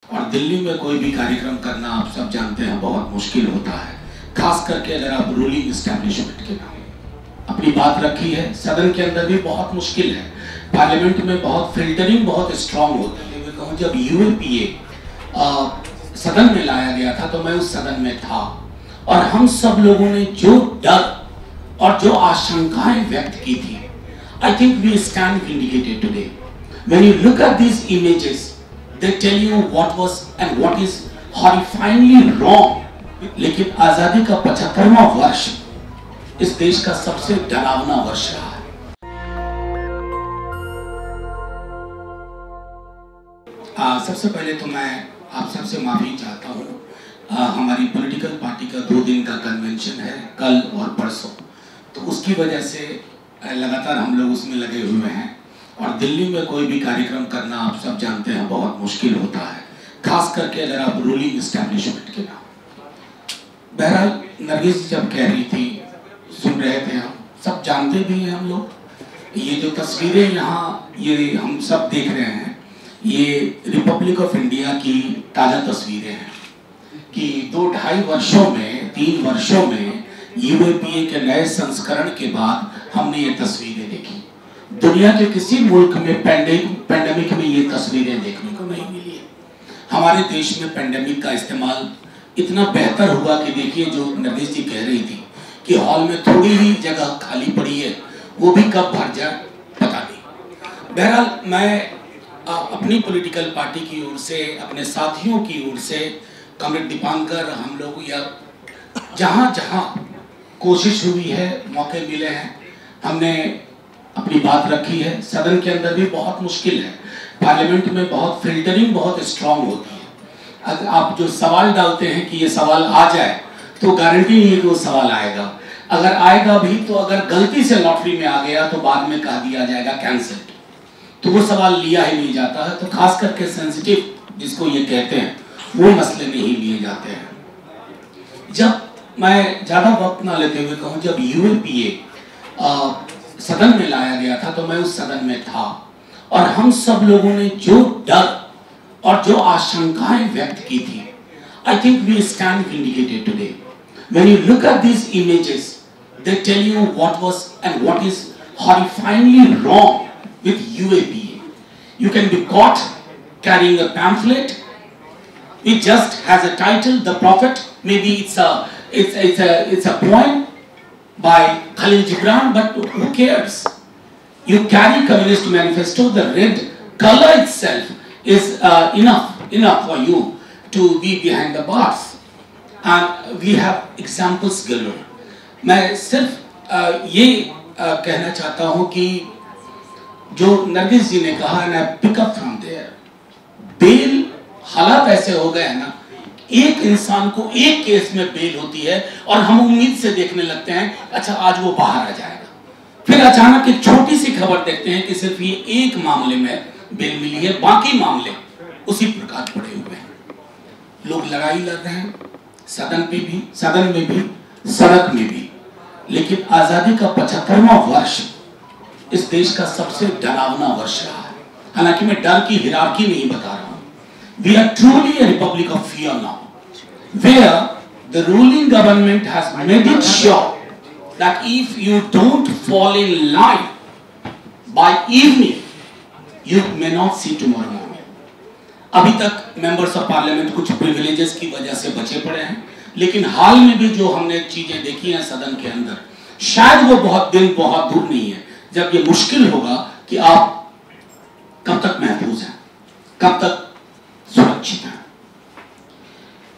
और दिल्ली में कोई भी कार्यक्रम करना आप सब जानते हैं बहुत मुश्किल होता है, खास करके अगर आप रूलिंग एस्टेब्लिशमेंट के नाम अपनी बात रखी है। सदन के अंदर भी बहुत मुश्किल है, पार्लियामेंट में बहुत फिल्टरिंग बहुत स्ट्रांग होती है। मैं कहूँ जब यूएपीए सदन में लाया गया था तो मैं उस सदन में था और हम सब लोगों ने जो डर और जो आशंकाएं व्यक्त की थी, I think we stand vindicated today. When you look at these images, they tell you what was and what is horrifyingly wrong. लेकिन आजादी का 75वां वर्ष इस देश का सबसे डरावना वर्ष रहा है। सबसे पहले तो मैं आप सबसे माफी चाहता हूँ। हमारी पॉलिटिकल पार्टी का 2 दिन का कन्वेंशन है कल और परसों, तो उसकी वजह से लगातार हम लोग उसमें लगे हुए हैं और दिल्ली में कोई भी कार्यक्रम करना आप सब जानते हैं बहुत मुश्किल होता है, खास करके अगर आप रूलिंग एस्टेब्लिशमेंट के नाम। बहरहाल नरगिस जब कह रही थी, सुन रहे थे, हम सब जानते भी हैं। हम लोग ये जो तस्वीरें यहाँ ये हम सब देख रहे हैं, ये रिपब्लिक ऑफ इंडिया की ताज़ा तस्वीरें हैं कि 2-2.5 वर्षों में 3 वर्षों में यूएपीए के नए संस्करण के बाद हमने ये तस्वीरें देखी। दुनिया के किसी मुल्क में पैंडेमिक में ये तस्वीरें देखने को नहीं मिली है। हमारे देश में पैंडेमिक का इस्तेमाल इतना बेहतर हुआ कि देखिए, जो नरगिस जी कह रही थी कि हॉल में थोड़ी ही जगह खाली पड़ी है, वो भी कब भर जाए पता नहीं। बहरहाल मैं अपनी पॉलिटिकल पार्टी की ओर से, अपने साथियों की ओर से, कमरेड दीपांकर, हम लोग या जहाँ जहाँ कोशिश हुई है, मौके मिले हैं, हमने अपनी बात रखी है। सदन के अंदर भी बहुत मुश्किल है, पार्लियामेंट में बहुत फिल्टरिंग बहुत स्ट्रांग होती है। अगर आप जो सवाल डालते हैं कि ये सवाल आ जाए तो गारंटी नहीं है कि वो सवाल आएगा। अगर आएगा भी तो अगर गलती से लॉटरी में आ गया तो बाद में कह दिया जाएगा कैंसिल, तो वो सवाल लिया ही नहीं जाता है। तो खास करके सेंसिटिव जिसको ये कहते हैं वो मसले नहीं लिए जाते हैं। जब मैं ज़्यादा वक्त ना लेते हुए कहूँ, जब यूएपीए सदन में लाया गया था तो मैं उस सदन में था और हम सब लोगों ने जो डर और जो आशंकाएं व्यक्त की थी, I think we stand vindicated today. When you look at these images, they tell you what was and what is horrifyingly wrong with UAPA. You can be caught carrying a pamphlet which just has a title, The Prophet. Maybe it's a poem by Khalil Gibran, but who cares? You carry Communist Manifesto, the red color itself is enough for you to be behind the bars. And we have examples galore. मैं सिर्फ ये कहना चाहता हूँ कि जो नरगिस जी ने कहा, and I pick up from there, बेल हालात ऐसे हो गए हैं ना, एक इंसान को एक केस में बेल होती है और हम उम्मीद से देखने लगते हैं अच्छा आज वो बाहर आ जाएगा। फिर अचानक एक छोटी सी खबर देखते हैं कि सिर्फ ये एक मामले में बेल मिली है, बाकी मामले उसी प्रकार पड़े हुए हैं। लोग लड़ाई लड़ रहे हैं, सदन में भी सड़क में भी। लेकिन आजादी का 75वां वर्ष इस देश का सबसे डरावना वर्ष रहा है। हालांकि मैं डर की हिरार्की नहीं बता रहा हूं। We are truly a republic of fear now, where the ruling government has made it sure that if you don't fall in line by evening, you may not see tomorrow morning. अभी तक members of parliament कुछ privileges की वजह से बचे पड़े हैं, लेकिन हाल में भी जो हमने चीजें देखी हैं सदन के अंदर, शायद वो बहुत दूर नहीं है जब ये मुश्किल होगा कि आप कब तक महफूज हैं, कब तक सुरक्षित है।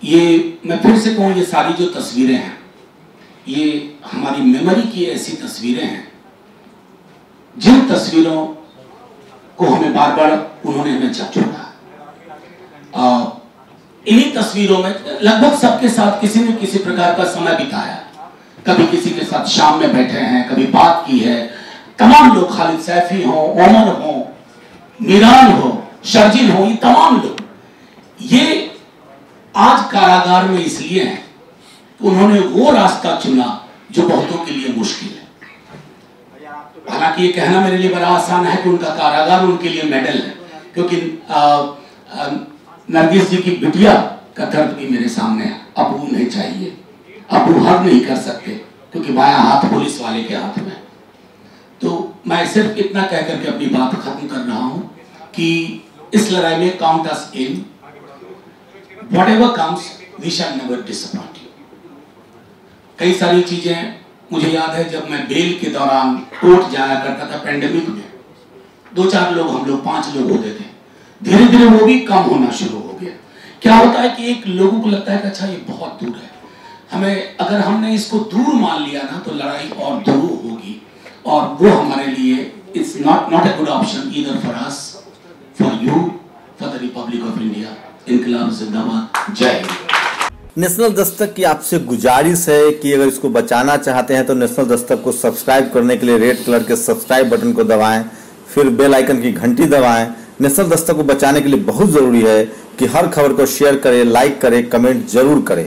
ये मैं फिर से कहूँ, ये सारी जो तस्वीरें हैं ये हमारी मेमोरी की ऐसी तस्वीरें हैं जिन तस्वीरों को हमें बार बार उन्होंने हमें झकझोरा। इन्हीं तस्वीरों में लगभग सबके साथ किसी न किसी प्रकार का समय बिताया, कभी किसी के साथ शाम में बैठे हैं, कभी बात की है। तमाम लोग, खालिद सैफी हो, ओमर हो, मीरान हो, शर्जिल हो, ये तमाम लोग ये आज कारागार में इसलिए हैं कि उन्होंने वो रास्ता चुना जो बहुतों के लिए मुश्किल है। हालांकि ये कहना मेरे लिए बड़ा आसान है कि उनका कारागार उनके लिए मेडल है, क्योंकि नरगिस जी की बिटिया का दर्द भी मेरे सामने है। अब वो नहीं चाहिए, अब वो हर नहीं कर सकते क्योंकि बायां हाथ पुलिस वाले के हाथ में। तो मैं सिर्फ इतना कह करके अपनी बात खत्म कर रहा हूं कि इस लड़ाई में count us in, whatever comes we shall never disappoint you. कई सारी चीजें मुझे याद है, जब मैं बेल के दौरान कोर्ट जाया करता था पेंडेमिक में, 2-4 लोग, हम लोग 5 लोग होते थे। धीरे धीरे वो भी कम होना शुरू हो गया। क्या होता है कि एक लोगों को लगता है कि अच्छा ये बहुत दूर है, हमें, अगर हमने इसको दूर मान लिया ना तो लड़ाई और दूर होगी, और वो हमारे लिए it's not a good option either for us, for you, for the Republic of India. इनकलाब जिंदाबाद, जय हिंद। नेशनल दस्तक की आपसे गुजारिश है कि अगर इसको बचाना चाहते हैं तो नेशनल दस्तक को सब्सक्राइब करने के लिए रेड कलर के सब्सक्राइब बटन को दबाएं, फिर बेल आइकन की घंटी दबाएं। नेशनल दस्तक को बचाने के लिए बहुत जरूरी है कि हर खबर को शेयर करें, लाइक करें, कमेंट जरूर करें।